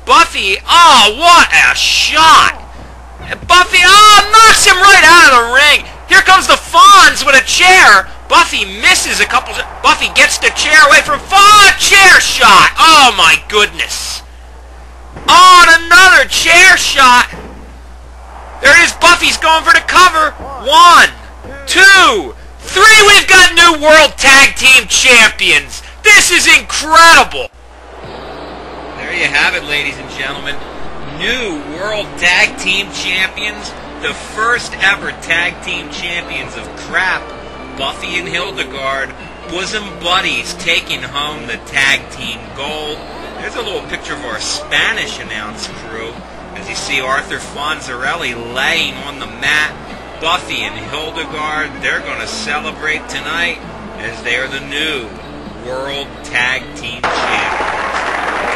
Buffy, oh, what a shot! Buffy, oh, knocks him right out of the ring. Here comes the Fonz with a chair. Buffy misses a couple. Buffy gets the chair away from Fonz. Chair shot. Oh, my goodness. Oh, and another chair shot. There it is. Buffy's going for the cover. 1, 2, 3. We've got new World Tag Team Champions. This is incredible. There you have it, ladies and gentlemen. New World Tag Team Champions. The first ever Tag Team Champions of crap. Buffy and Hildegard, bosom buddies, taking home the Tag Team gold. There's a little picture of our Spanish announce crew. As you see Arthur Fonzarelli laying on the mat. Buffy and Hildegard, they're going to celebrate tonight as they are the new World Tag Team Champions.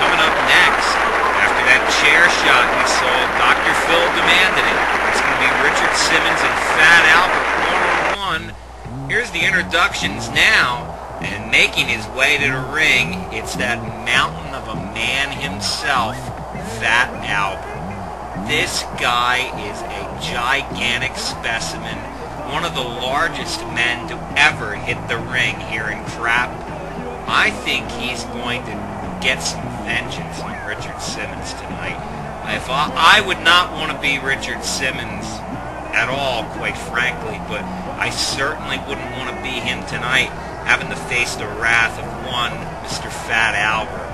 Coming up next, after that chair shot we saw, Dr. Phil demanded it. It's going to be Richard Simmons and Fat Albert one-on-one. Here's the introductions now, and making his way to the ring, it's that mountain of a man himself, Fat Albert. This guy is a gigantic specimen, one of the largest men to ever hit the ring here in crap. I think he's going to get some vengeance on Richard Simmons tonight. I would not want to be Richard Simmons at all, quite frankly, but I certainly wouldn't want to be him tonight, having to face the wrath of one Mr. Fat Albert.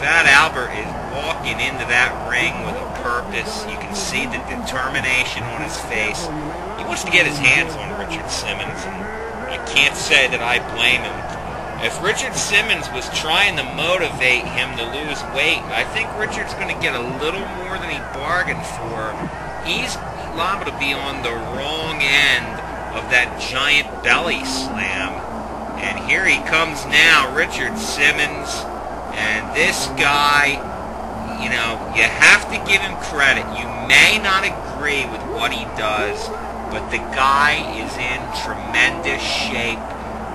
Fat Albert is walking into that ring with a purpose. You can see the determination on his face. He wants to get his hands on Richard Simmons, and I can't say that I blame him. If Richard Simmons was trying to motivate him to lose weight, I think Richard's going to get a little more than he bargained for. He's liable to be on the wrong end of that giant belly slam. And here he comes now, Richard Simmons. And this guy, you know, you have to give him credit. You may not agree with what he does, but the guy is in tremendous shape.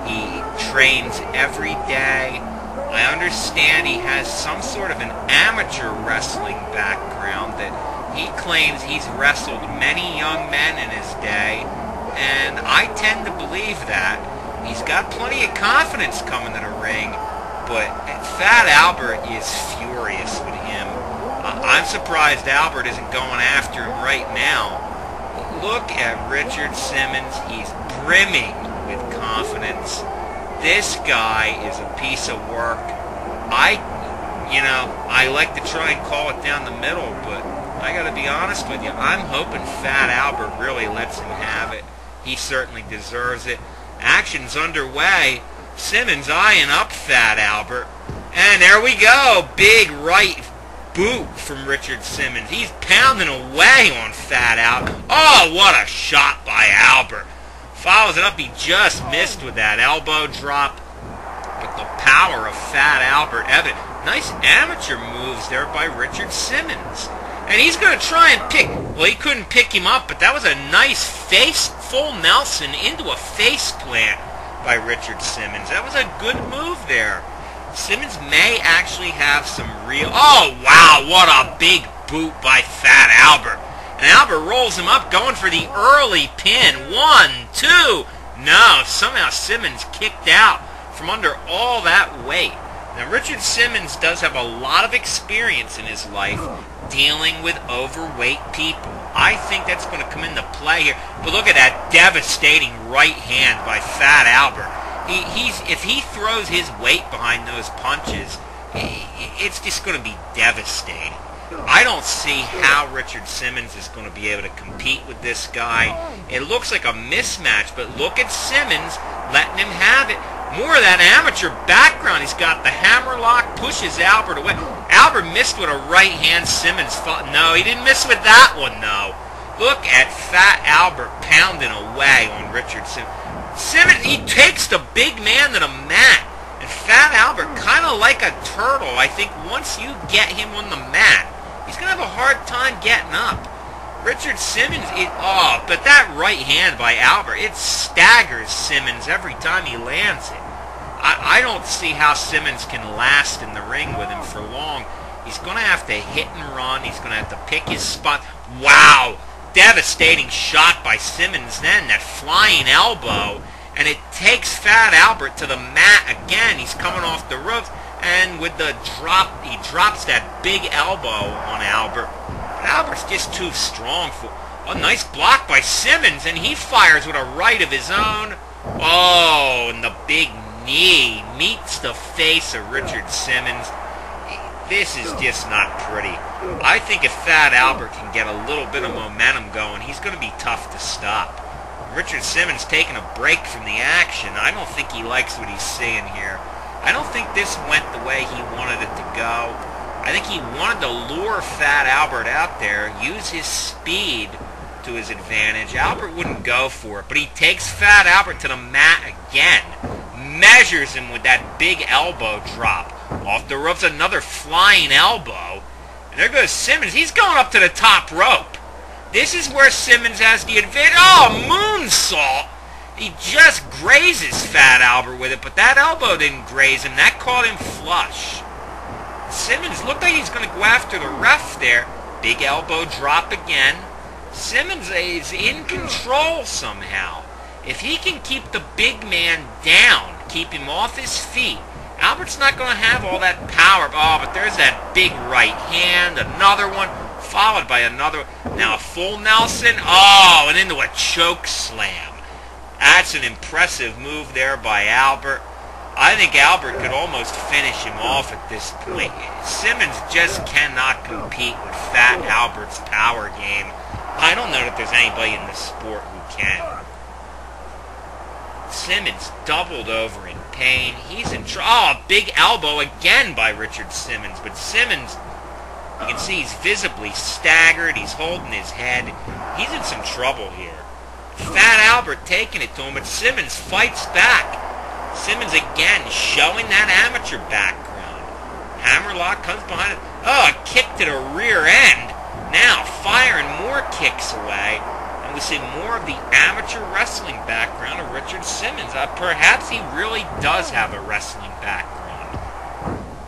He trains every day. I understand he has some sort of an amateur wrestling background, that he claims he's wrestled many young men in his day, and I tend to believe that. He's got plenty of confidence coming to the ring, but Fat Albert is furious with him. I'm surprised Albert isn't going after him right now. Look at Richard Simmons. He's brimming with confidence. This guy is a piece of work. I like to try and call it down the middle, but I gotta be honest with you, I'm hoping Fat Albert really lets him have it. He certainly deserves it. Action's underway. Simmons eyeing up Fat Albert. And there we go. Big right boot from Richard Simmons. He's pounding away on Fat Albert. Oh, what a shot by Albert. Follows it up. He just missed with that elbow drop. But the power of Fat Albert evident. Nice amateur moves there by Richard Simmons. And he's going to try and pick. Well, he couldn't pick him up, but that was a nice face, full Nelson into a face plant by Richard Simmons. That was a good move there. Simmons may actually have some real... Oh, wow, what a big boot by Fat Albert. And Albert rolls him up, going for the early pin. 1, 2. No, somehow Simmons kicked out from under all that weight. Now, Richard Simmons does have a lot of experience in his life dealing with overweight people. I think that's going to come into play here. But look at that devastating right hand by Fat Albert. If he throws his weight behind those punches, it's just going to be devastating. I don't see how Richard Simmons is going to be able to compete with this guy. It looks like a mismatch, but look at Simmons letting him have it. More of that amateur background. He's got the hammerlock, pushes Albert away. Albert missed with a right hand. Simmons fought. No, he didn't miss with that one, no. Look at Fat Albert pounding away on Richard Simmons. Simmons, he takes the big man to the mat. And Fat Albert, kind of like a turtle, I think once you get him on the mat, he's going to have a hard time getting up. Richard Simmons, but that right hand by Albert, it staggers Simmons every time he lands it. I don't see how Simmons can last in the ring with him for long. He's going to have to hit and run. He's going to have to pick his spot. Wow! Devastating shot by Simmons then. That flying elbow. And it takes Fat Albert to the mat again. He's coming off the ropes. And with the drop, he drops that big elbow on Albert. But Albert's just too strong for... A nice block by Simmons. And he fires with a right of his own. Oh, and the big knee meets the face of Richard Simmons. This is just not pretty. I think if Fat Albert can get a little bit of momentum going, he's going to be tough to stop. Richard Simmons taking a break from the action. I don't think he likes what he's seeing here. I don't think this went the way he wanted it to go. I think he wanted to lure Fat Albert out there, use his speed to his advantage. Albert wouldn't go for it, but he takes Fat Albert to the mat again. Measures him with that big elbow drop. Off the ropes, another flying elbow. And there goes Simmons. He's going up to the top rope. This is where Simmons has the advantage. Oh, moonsault! He just grazes Fat Albert with it, but that elbow didn't graze him. That caught him flush. Simmons looked like he's going to go after the ref there. Big elbow drop again. Simmons is in control somehow. If he can keep the big man down, keep him off his feet, Albert's not going to have all that power. Oh, but there's that big right hand, another one, followed by another. Now a full Nelson. Oh, and into a choke slam. That's an impressive move there by Albert. I think Albert could almost finish him off at this point. Simmons just cannot compete with Fat Albert's power game. I don't know that there's anybody in the sport who can. Simmons doubled over in pain. He's in trouble. Oh, big elbow again by Richard Simmons. But Simmons, you can see he's visibly staggered. He's holding his head. He's in some trouble here. Fat Albert taking it to him, but Simmons fights back. Simmons again showing that amateur background. Hammerlock comes behind it. Oh, a kick to the rear end. Now firing more kicks away. We see more of the amateur wrestling background of Richard Simmons. Perhaps he really does have a wrestling background.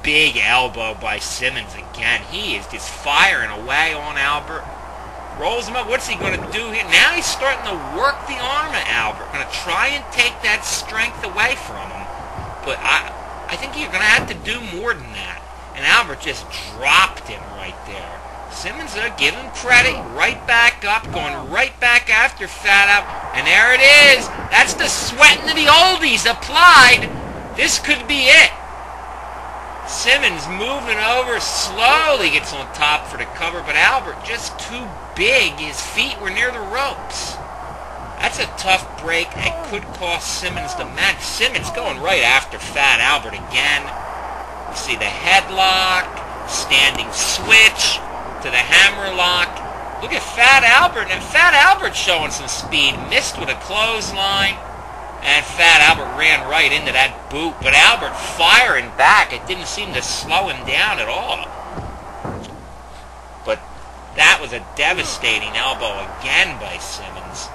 Big elbow by Simmons again. He is just firing away on Albert. Rolls him up. What's he going to do here? Now he's starting to work the arm of Albert. Going to try and take that strength away from him. But I think you're going to have to do more than that. And Albert just dropped him right there. Simmons, give him credit, right back up, going right back after Fat Albert. And there it is. That's the sweating of the oldies applied. This could be it. Simmons moving over, slowly gets on top for the cover, but Albert just too big. His feet were near the ropes. That's a tough break. It could cost Simmons the match. Simmons going right after Fat Albert again. You see the headlock, standing switch to the hammerlock. Look at Fat Albert, and Fat Albert showing some speed. Missed with a clothesline, and Fat Albert ran right into that boot. But Albert firing back. It didn't seem to slow him down at all. But that was a devastating elbow again by Simmons.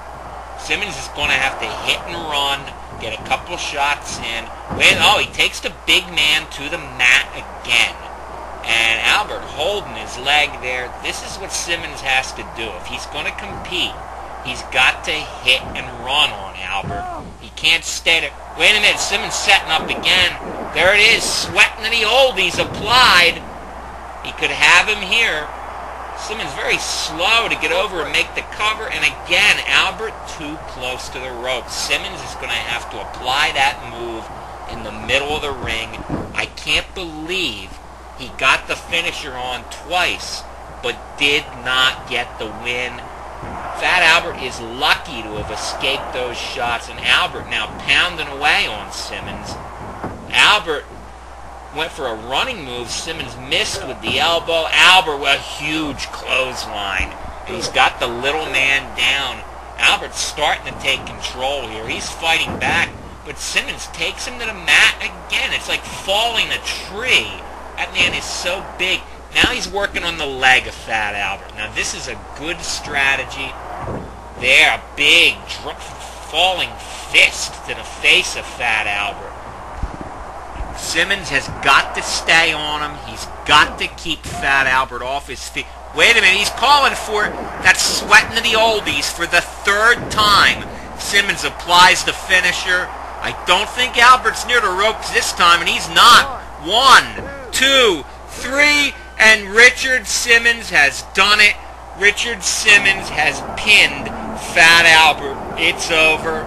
Simmons is going to have to hit and run, get a couple shots in. Oh, he takes the big man to the mat again. And Albert holding his leg there. This is what Simmons has to do. If he's going to compete, he's got to hit and run on Albert. He can't stay there. Wait a minute, Simmons setting up again. There it is, sweating to the oldies applied. He could have him here. Simmons very slow to get over and make the cover. And again, Albert too close to the rope. Simmons is going to have to apply that move in the middle of the ring. I can't believe he got the finisher on twice, but did not get the win. Fat Albert is lucky to have escaped those shots, and Albert now pounding away on Simmons. Albert went for a running move. Simmons missed with the elbow. Albert with a huge clothesline. And he's got the little man down. Albert's starting to take control here. He's fighting back, but Simmons takes him to the mat again. It's like falling a tree. That man is so big. Now he's working on the leg of Fat Albert. Now this is a good strategy. There, a big falling fist to the face of Fat Albert. Simmons has got to stay on him. He's got to keep Fat Albert off his feet. Wait a minute, he's calling for that sweating of the oldies for the third time. Simmons applies the finisher. I don't think Albert's near the ropes this time, and he's not. 1, 2, 3, and Richard Simmons has done it. Richard Simmons has pinned Fat Albert. It's over.